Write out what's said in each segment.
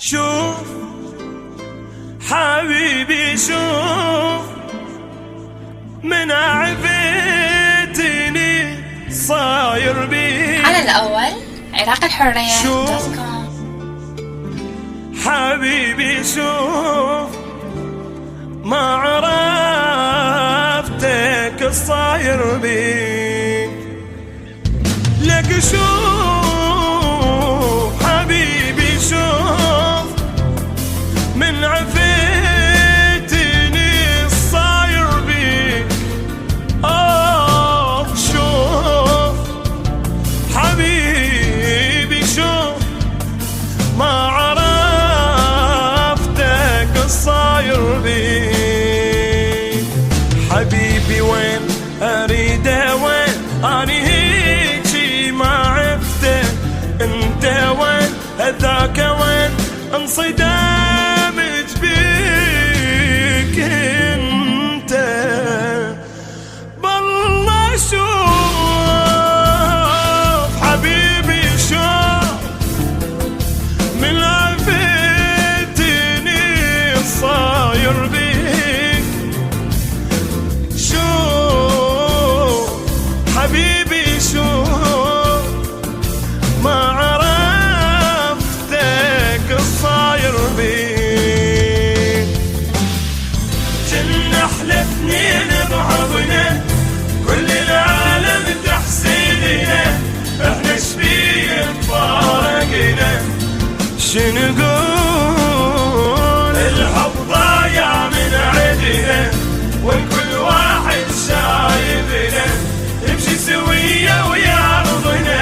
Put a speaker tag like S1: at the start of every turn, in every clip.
S1: شوف حبيبي شوف من عفتني صاير بي.
S2: على الأول عراق الحرية
S1: شوف حبيبي شوف ما عرفتك الصاير بي. لك شوف حبيبي شوف من عفتني الصاير بي. شوف حبيبي شوف ما عرفتك الصاير بي. حبيبي وين اريده وين اني هيجي ما عرفته. انت وين هذاك وين انصدمت بيك انت. بالله شوف حبيبي شوف من عفتني صاير بيك. شوف حبيبي شوف ما عرفتك الصاير بيك. جنة حلفنين بعضنا كل العالم تحسدنا احنا شبيه فارقنا. شنقول الحب ضايع من عدنا والكل واحد شايفنا نمشي سوية ويا أرضنا.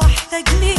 S3: محتاج لي